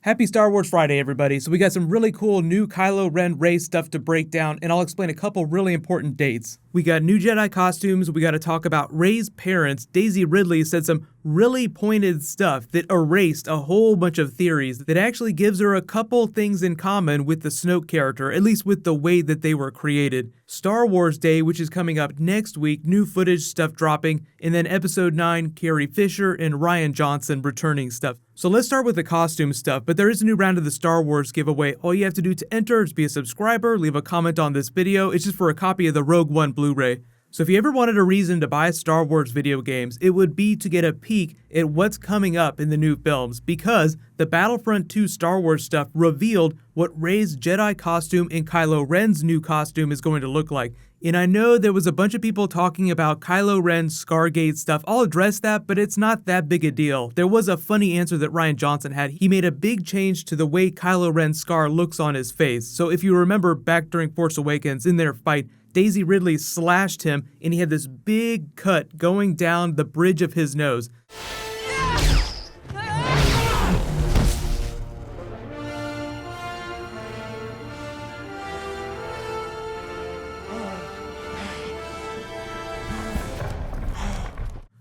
Happy Star Wars Friday, everybody. So we got some really cool new Kylo Ren Rey stuff to break down, and I'll explain a couple really important dates. We got new Jedi costumes, we got to talk about Rey's parents. Daisy Ridley said some really pointed stuff that erased a whole bunch of theories that actually gives her a couple things in common with the Snoke character, at least with the way that they were created. Star Wars Day, which is coming up next week, new footage stuff dropping, and then Episode 9, Carrie Fisher and Rian Johnson returning stuff. So let's start with the costume stuff, but there is a new round of the Star Wars giveaway. All you have to do to enter is be a subscriber, leave a comment on this video. It's just for a copy of the Rogue One Blu-ray. So if you ever wanted a reason to buy Star Wars video games, it would be to get a peek at what's coming up in the new films, because the Battlefront 2 Star Wars stuff revealed what Rey's Jedi costume and Kylo Ren's new costume is going to look like. And I know there was a bunch of people talking about Kylo Ren's Scargate stuff. I'll address that, but it's not that big a deal. There was a funny answer that Rian Johnson had. He made a big change to the way Kylo Ren's scar looks on his face. So if you remember back during Force Awakens, in their fight, Daisy Ridley slashed him, and he had this big cut going down the bridge of his nose.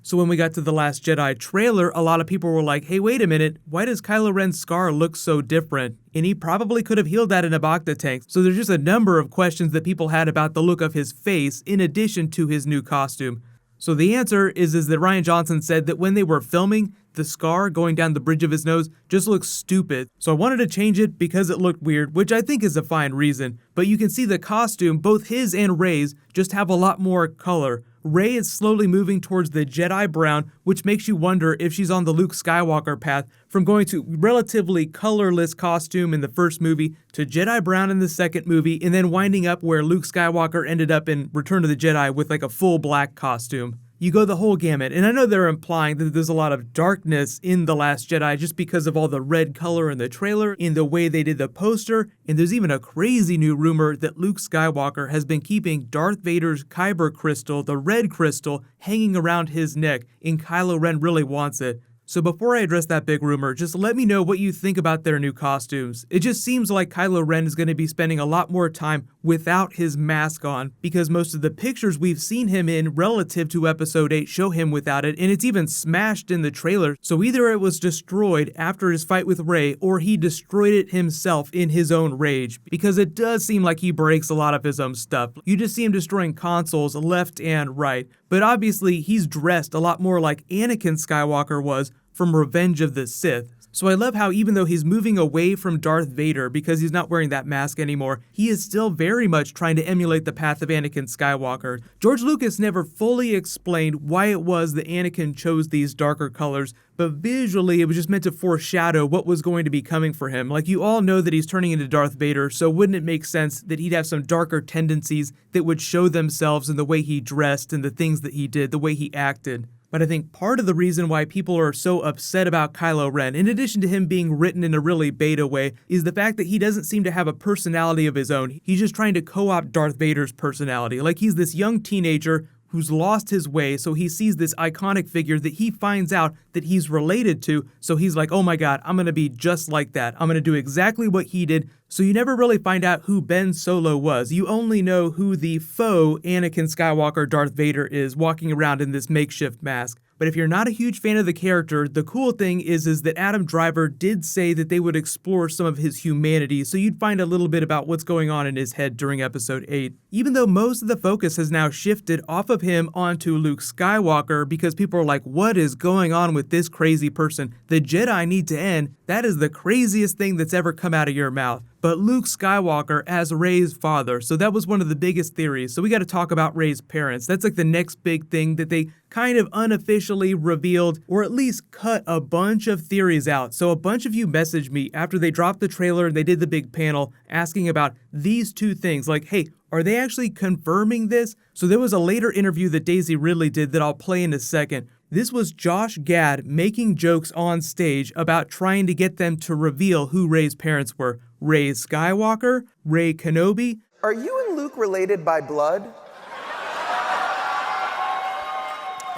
So when we got to The Last Jedi trailer, a lot of people were like, hey, wait a minute, why does Kylo Ren's scar look so different? And he probably could have healed that in a Bacta tank. So there's just a number of questions that people had about the look of his face in addition to his new costume. So the answer is that Rian Johnson said that when they were filming, the scar going down the bridge of his nose just looks stupid. So I wanted to change it because it looked weird, which I think is a fine reason. But you can see the costume, both his and Rey's, just have a lot more color. Rey is slowly moving towards the Jedi brown, which makes you wonder if she's on the Luke Skywalker path, from going to relatively colorless costume in the first movie to Jedi brown in the second movie, and then winding up where Luke Skywalker ended up in Return of the Jedi with like a full black costume. You go the whole gamut, and I know they're implying that there's a lot of darkness in The Last Jedi just because of all the red color in the trailer, in the way they did the poster, and there's even a crazy new rumor that Luke Skywalker has been keeping Darth Vader's Kyber crystal, the red crystal, hanging around his neck, and Kylo Ren really wants it. So before I address that big rumor, just let me know what you think about their new costumes. It just seems like Kylo Ren is going to be spending a lot more time without his mask on, because most of the pictures we've seen him in relative to Episode 8 show him without it, and it's even smashed in the trailer. So either it was destroyed after his fight with Rey, or he destroyed it himself in his own rage, because it does seem like he breaks a lot of his own stuff. You just see him destroying consoles left and right. But obviously, he's dressed a lot more like Anakin Skywalker was from Revenge of the Sith. So I love how even though he's moving away from Darth Vader because he's not wearing that mask anymore, he is still very much trying to emulate the path of Anakin Skywalker. George Lucas never fully explained why it was that Anakin chose these darker colors, but visually it was just meant to foreshadow what was going to be coming for him. Like, you all know that he's turning into Darth Vader, so wouldn't it make sense that he'd have some darker tendencies that would show themselves in the way he dressed and the things that he did, the way he acted? But I think part of the reason why people are so upset about Kylo Ren, in addition to him being written in a really beta way, is the fact that he doesn't seem to have a personality of his own. He's just trying to co-opt Darth Vader's personality. Like, he's this young teenager who's lost his way, so he sees this iconic figure that he finds out that he's related to, so he's like, oh my god, I'm gonna be just like that. I'm gonna do exactly what he did. So you never really find out who Ben Solo was. You only know who the faux Anakin Skywalker Darth Vader is, walking around in this makeshift mask. But if you're not a huge fan of the character, the cool thing is that Adam Driver did say that they would explore some of his humanity, so you'd find a little bit about what's going on in his head during Episode 8. Even though most of the focus has now shifted off of him onto Luke Skywalker, because people are like, what is going on with this crazy person? The Jedi need to end. That is the craziest thing that's ever come out of your mouth. But Luke Skywalker as Rey's father, so that was one of the biggest theories. So we got to talk about Rey's parents. That's like the next big thing that they kind of unofficially revealed, or at least cut a bunch of theories out. So a bunch of you messaged me after they dropped the trailer and they did the big panel asking about these two things, like, hey, are they actually confirming this? So there was a later interview that Daisy Ridley did that I'll play in a second. This was Josh Gad making jokes on stage about trying to get them to reveal who Rey's parents were. Rey Skywalker, Rey Kenobi. Are you and Luke related by blood?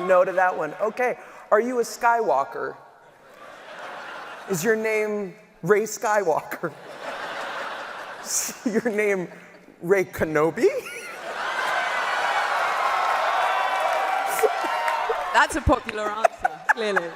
No to that one. Okay. Are you a Skywalker? Is your name Rey Skywalker. Your name, Rey Kenobi? That's a popular answer, clearly.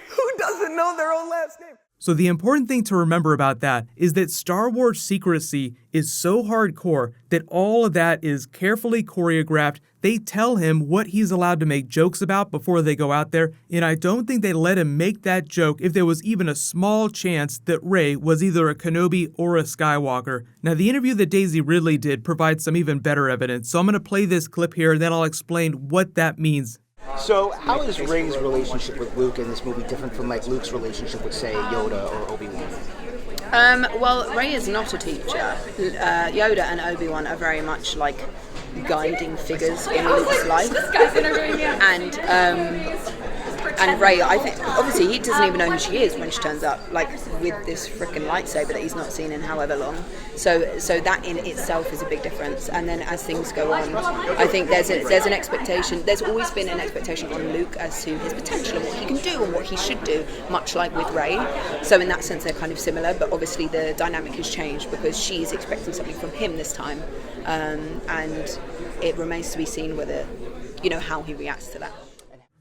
Who doesn't know their own last name? So the important thing to remember about that is that Star Wars secrecy is so hardcore that all of that is carefully choreographed. They tell him what he's allowed to make jokes about before they go out there, and I don't think they let him make that joke if there was even a small chance that Rey was either a Kenobi or a Skywalker. Now, the interview that Daisy Ridley did provides some even better evidence, so I'm going to play this clip here and then I'll explain what that means. So, how is Rey's relationship with Luke in this movie different from like Luke's relationship with, say, Yoda or Obi-Wan? Well, Rey is not a teacher. Yoda and Obi-Wan are very much like guiding figures in Luke's life. And Rey, I think, obviously, he doesn't even know who she is when she turns up, like with this freaking lightsaber that he's not seen in however long. So that in itself is a big difference. And then as things go on, I think there's an expectation. There's always been an expectation on Luke as to his potential and what he can do and what he should do, much like with Rey. So in that sense, they're kind of similar. But obviously, the dynamic has changed because she's expecting something from him this time, and it remains to be seen whether, how he reacts to that.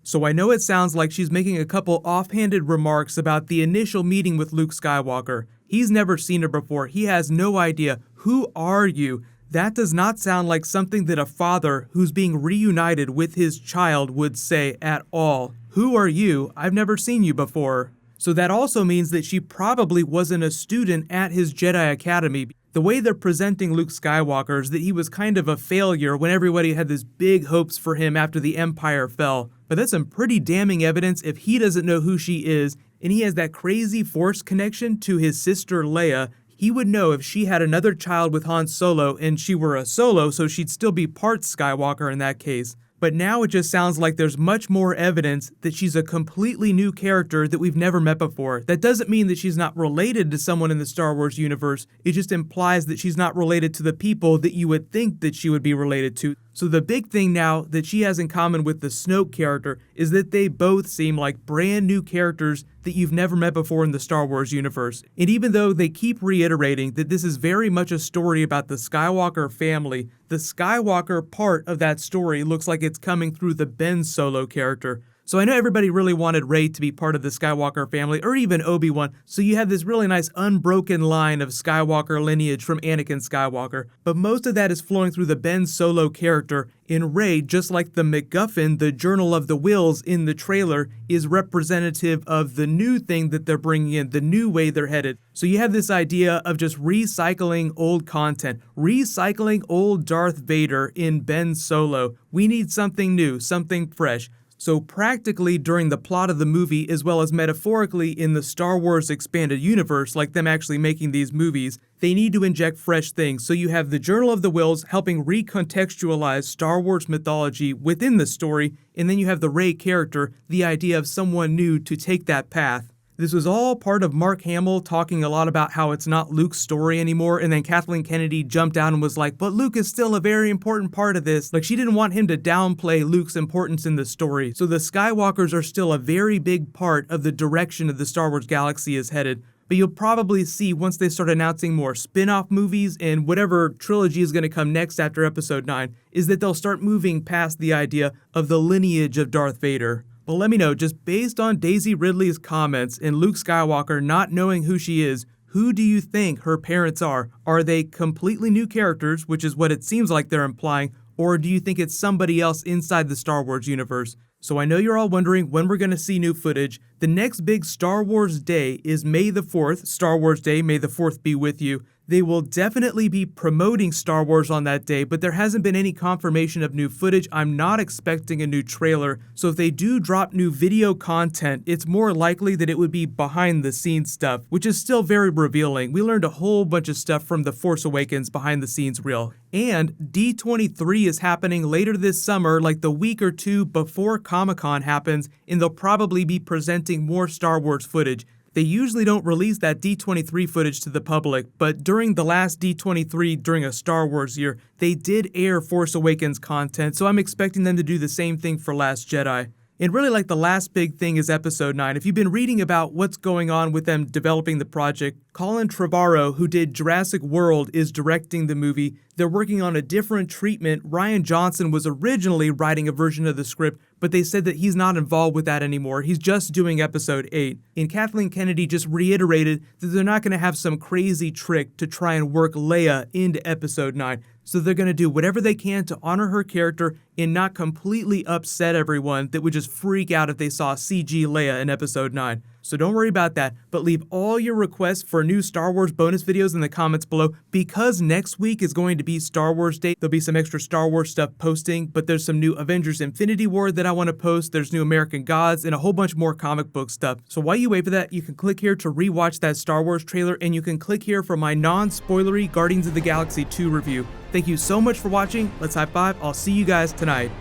So I know it sounds like she's making a couple offhanded remarks about the initial meeting with Luke Skywalker. He's never seen her before. He has no idea. Who are you? That does not sound like something that a father who's being reunited with his child would say at all. Who are you? I've never seen you before. So that also means that she probably wasn't a student at his Jedi Academy. The way they're presenting Luke Skywalker is that he was kind of a failure when everybody had this big hopes for him after the Empire fell. But that's some pretty damning evidence if he doesn't know who she is, and he has that crazy Force connection to his sister Leia. He would know if she had another child with Han Solo and she were a Solo, so she'd still be part Skywalker in that case. But now it just sounds like there's much more evidence that she's a completely new character that we've never met before. That doesn't mean that she's not related to someone in the Star Wars universe. It just implies that she's not related to the people that you would think that she would be related to. So the big thing now that she has in common with the Snoke character is that they both seem like brand new characters that you've never met before in the Star Wars universe. And even though they keep reiterating that this is very much a story about the Skywalker family, the Skywalker part of that story looks like it's coming through the Ben Solo character. So I know everybody really wanted Rey to be part of the Skywalker family, or even Obi-Wan, so you have this really nice unbroken line of Skywalker lineage from Anakin Skywalker, but most of that is flowing through the Ben Solo character. In Rey, just like the MacGuffin, the Journal of the Wills in the trailer, is representative of the new thing that they're bringing in, the new way they're headed. So you have this idea of just recycling old content, recycling old Darth Vader in Ben Solo. We need something new, something fresh. So practically during the plot of the movie, as well as metaphorically in the Star Wars expanded universe, like them actually making these movies, they need to inject fresh things. So you have the Journal of the Wills helping recontextualize Star Wars mythology within the story, and then you have the Rey character, the idea of someone new to take that path. This was all part of Mark Hamill talking a lot about how it's not Luke's story anymore, and then Kathleen Kennedy jumped out and was like, but Luke is still a very important part of this. Like, she didn't want him to downplay Luke's importance in the story. So the Skywalkers are still a very big part of the direction of the Star Wars galaxy is headed. But you'll probably see once they start announcing more spin-off movies and whatever trilogy is going to come next after Episode 9, is that they'll start moving past the idea of the lineage of Darth Vader. But let me know, just based on Daisy Ridley's comments and Luke Skywalker not knowing who she is, who do you think her parents are? Are they completely new characters, which is what it seems like they're implying, or do you think it's somebody else inside the Star Wars universe? So I know you're all wondering when we're going to see new footage. The next big Star Wars day is May the 4th, Star Wars Day, May the 4th be with you. They will definitely be promoting Star Wars on that day, but there hasn't been any confirmation of new footage. I'm not expecting a new trailer, so if they do drop new video content, it's more likely that it would be behind the scenes stuff, which is still very revealing. We learned a whole bunch of stuff from The Force Awakens behind the scenes reel. And D23 is happening later this summer, like the week or two before Comic-Con happens, and they'll probably be presenting more Star Wars footage. They usually don't release that D23 footage to the public, but during the last D23 during a Star Wars year, they did air Force Awakens content, so I'm expecting them to do the same thing for Last Jedi. And really, like, the last big thing is episode 9. If you've been reading about what's going on with them developing the project, Colin Trevorrow, who did Jurassic World, is directing the movie. They're working on a different treatment. Rian Johnson was originally writing a version of the script, but they said that he's not involved with that anymore. He's just doing episode 8. And Kathleen Kennedy just reiterated that they're not going to have some crazy trick to try and work Leia into episode 9. So they're going to do whatever they can to honor her character and not completely upset everyone that would just freak out if they saw CG Leia in episode 9. So don't worry about that, but leave all your requests for new Star Wars bonus videos in the comments below. Because next week is going to be Star Wars Day, there'll be some extra Star Wars stuff posting, but there's some new Avengers Infinity War that I want to post, there's new American Gods, and a whole bunch more comic book stuff. So while you wait for that, you can click here to rewatch that Star Wars trailer, and you can click here for my non-spoilery Guardians of the Galaxy 2 review. Thank you so much for watching. Let's high five. I'll see you guys tonight.